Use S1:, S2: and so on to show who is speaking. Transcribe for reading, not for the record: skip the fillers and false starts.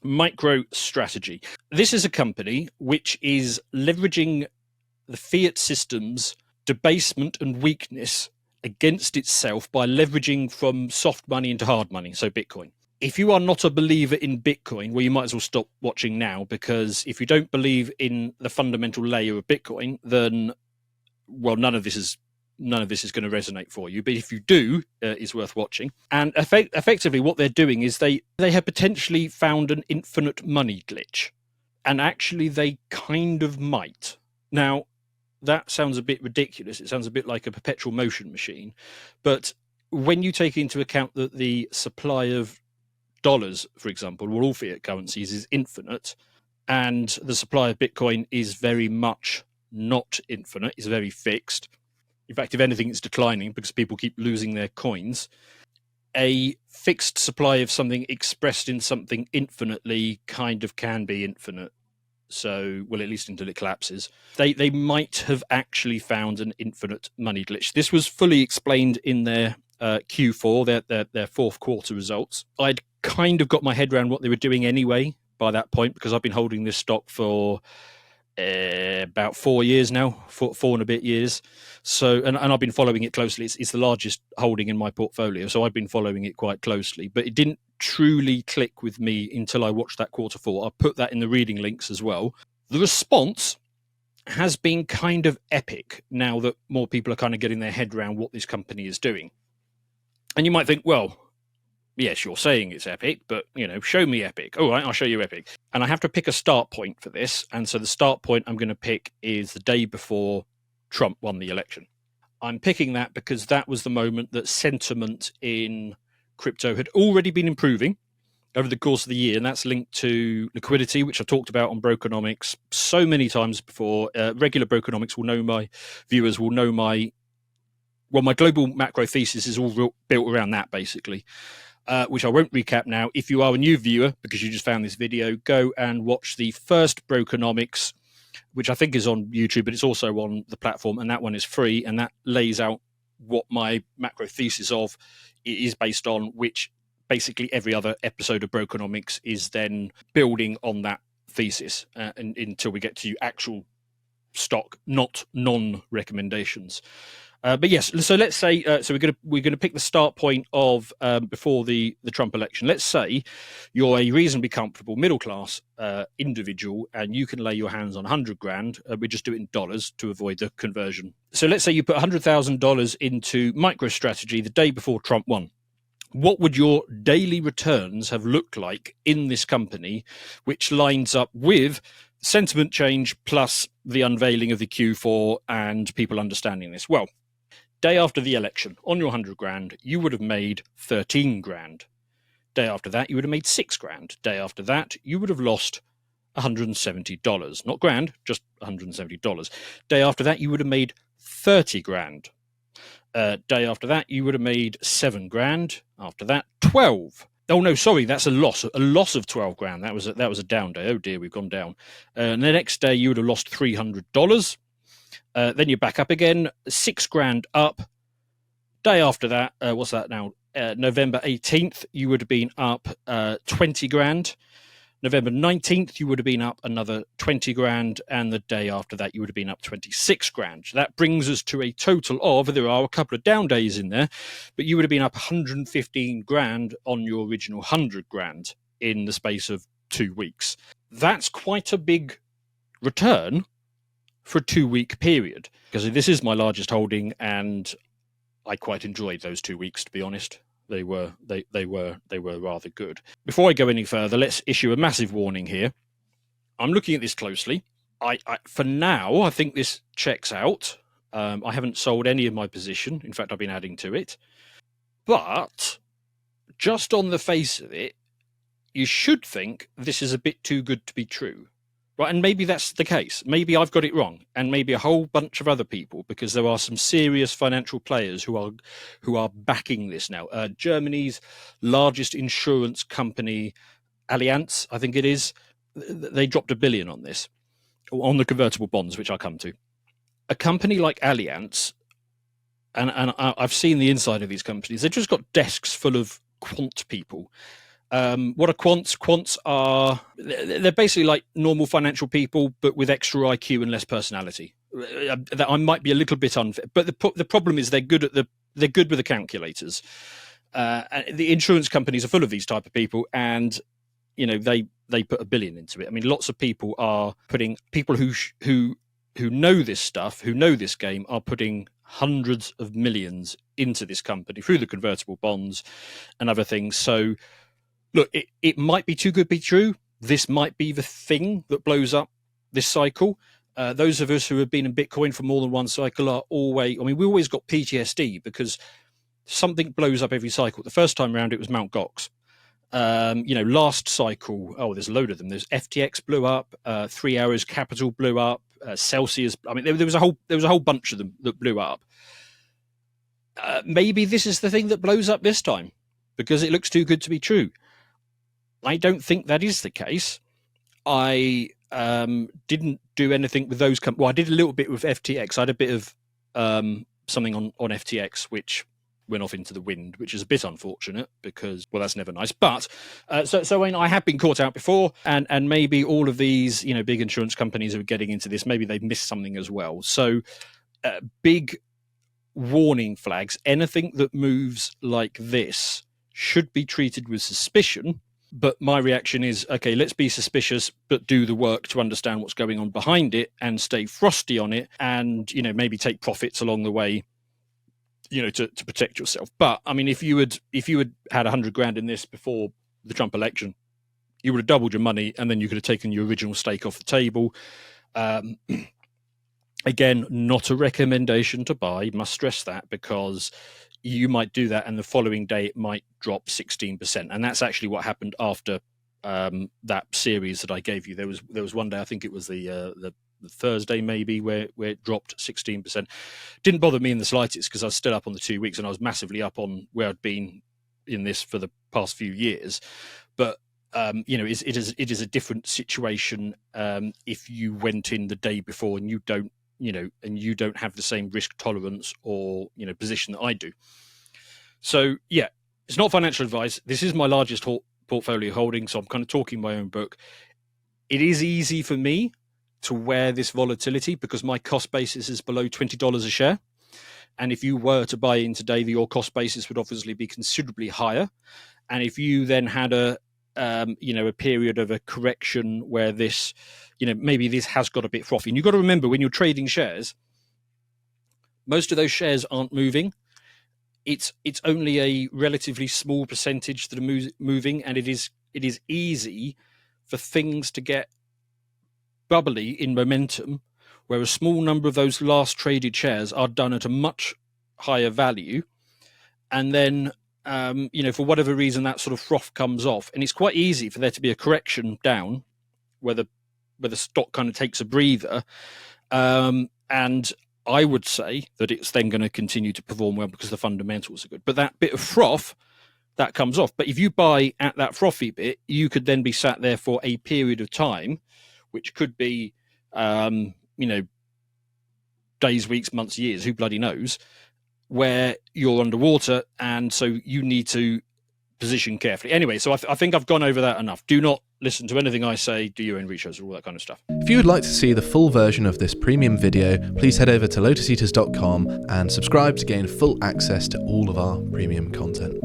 S1: MicroStrategy. This is a company which is leveraging the fiat system's debasement and weakness against itself by leveraging from soft money into hard money, so Bitcoin. If you are not a believer in Bitcoin, well, you might as well stop watching now, because if you don't believe in the fundamental layer of Bitcoin, then, well, none of this is going to resonate for you. But if you do, it's worth watching. And effectively what they're doing is they have potentially found an infinite money glitch. And actually they kind of might. Now, that sounds a bit ridiculous. It sounds a bit like a perpetual motion machine. But when you take into account that the supply of dollars, for example, or all fiat currencies is infinite, and the supply of Bitcoin is very much not infinite, it's very fixed. In fact, if anything, it's declining because people keep losing their coins. A fixed supply of something expressed in something infinitely kind of can be infinite. So, well, at least until it collapses. They might have actually found an infinite money glitch. This was fully explained in their Q4, their fourth quarter results. I'd kind of got my head around what they were doing anyway by that point, because I've been holding this stock for about 4 years now, four and a bit years. So, and I've been following it closely. It's the largest holding in my portfolio, so I've been following it quite closely. But it didn't truly click with me until I watched that quarter four. I'll put that in the reading links as well. The response has been kind of epic now that more people are kind of getting their head around what this company is doing. And you might think, well, yes, you're saying it's epic, but, show me epic. All right, I'll show you epic. And I have to pick a start point for this. And so the start point I'm going to pick is the day before Trump won the election. I'm picking that because that was the moment that sentiment in crypto had already been improving over the course of the year. And that's linked to liquidity, which I've talked about on Brokenomics so many times before. Regular Brokenomics will know, my viewers will know my global macro thesis is all built around that, basically. Which I won't recap now. If you are a new viewer, because you just found this video, go and watch the first Brokenomics, which I think is on YouTube, but it's also on the platform, and that one is free, and that lays out what my macro thesis of it is based on, which basically every other episode of Brokenomics is then building on that thesis until we get to actual stock, not non-recommendations. But yes, so let's say we're going to pick the start point of before the Trump election. Let's say you're a reasonably comfortable middle class individual, and you can lay your hands on $100,000. We just do it in dollars to avoid the conversion. So let's say you put $100,000 into MicroStrategy the day before Trump won. What would your daily returns have looked like in this company, which lines up with sentiment change plus the unveiling of the Q4 and people understanding this? Well, day after the election, on your $100,000, you would have made $13,000. Day after that, you would have made $6,000. Day after that, you would have lost $170. Not grand, just $170. Day after that, you would have made $30,000. Day after that, you would have made $7,000. After that, 12. Oh no, sorry, that's a loss of $12,000. That was a down day. Oh dear, we've gone down. And the next day, you would have lost $300. Then you're back up again, $6,000 up. Day after that, what's that now? November 18th, you would have been up $20,000. November 19th, you would have been up another $20,000, and the day after that, you would have been up $26,000. That brings us to a total of, there are a couple of down days in there, but you would have been up $115,000 on your original $100,000 in the space of 2 weeks. That's quite a big return for a 2-week period, because this is my largest holding, and I quite enjoyed those 2 weeks, to be honest. They were rather good. Before I go any further, let's issue a massive warning here. I'm looking at this closely. I for now, I think this checks out. I haven't sold any of my position. In fact, I've been adding to it. But just on the face of it, you should think this is a bit too good to be true. Right, and maybe that's the case. Maybe I've got it wrong, and maybe a whole bunch of other people, because there are some serious financial players who are backing this now. Germany's largest insurance company, Allianz, I think it is, they dropped $1 billion on this, on the convertible bonds, which I'll come to. A company like Allianz, and I've seen the inside of these companies, they've just got desks full of quant people. What are quants? Quants are they're basically like normal financial people, but with extra IQ and less personality. That I might be a little bit unfair, but the problem is they're good with the calculators. The insurance companies are full of these type of people, and they put $1 billion into it. I mean, lots of people are putting people who know this stuff, who know this game, are putting hundreds of millions into this company through the convertible bonds and other things. So look, it might be too good to be true. This might be the thing that blows up this cycle. Those of us who have been in Bitcoin for more than one cycle are always, we always got PTSD because something blows up every cycle. The first time around, it was Mt. Gox. Last cycle, there's a load of them. There's FTX blew up, 3 Hours Capital blew up, Celsius. There was a whole bunch of them that blew up. Maybe this is the thing that blows up this time because it looks too good to be true. I don't think that is the case. I didn't do anything with those. I did a little bit with FTX. I had a bit of something on FTX, which went off into the wind, which is a bit unfortunate because, well, that's never nice. But so I have been caught out before, and maybe all of these, big insurance companies who are getting into this, maybe they've missed something as well. So big warning flags. Anything that moves like this should be treated with suspicion. But my reaction is, okay, let's be suspicious, but do the work to understand what's going on behind it and stay frosty on it, and maybe take profits along the way, to protect yourself. But if you had had 100 grand in this before the Trump election, you would have doubled your money, and then you could have taken your original stake off the table. Again, not a recommendation to buy. Must stress that, because you might do that and the following day it might drop 16%, and that's actually what happened after that series that I gave you. There was one day, I think it was the Thursday maybe, where it dropped 16%. Didn't bother me in the slightest because I was still up on the 2 weeks and I was massively up on where I'd been in this for the past few years. But it is a different situation if you went in the day before and you don't have the same risk tolerance or position that I do. So yeah, it's not financial advice. This is my largest portfolio holding, so I'm kind of talking my own book. It is easy for me to wear this volatility because my cost basis is below $20 a share, and if you were to buy in today, your cost basis would obviously be considerably higher. And if you then had a period of a correction where this, maybe this has got a bit frothy. And you've got to remember, when you're trading shares, most of those shares aren't moving. It's only a relatively small percentage that are moving, and it is easy for things to get bubbly in momentum, where a small number of those last traded shares are done at a much higher value, and then for whatever reason that sort of froth comes off, and it's quite easy for there to be a correction down where the stock kind of takes a breather, and I would say that it's then going to continue to perform well because the fundamentals are good. But that bit of froth, that comes off. But if you buy at that frothy bit, you could then be sat there for a period of time, which could be days, weeks, months, years, who bloody knows, where you're underwater, and so you need to position carefully. Anyway, so I think I've gone over that enough. Do not listen to anything I say, do your own research, all that kind of stuff.
S2: If you would like to see the full version of this premium video, please head over to lotuseaters.com and subscribe to gain full access to all of our premium content.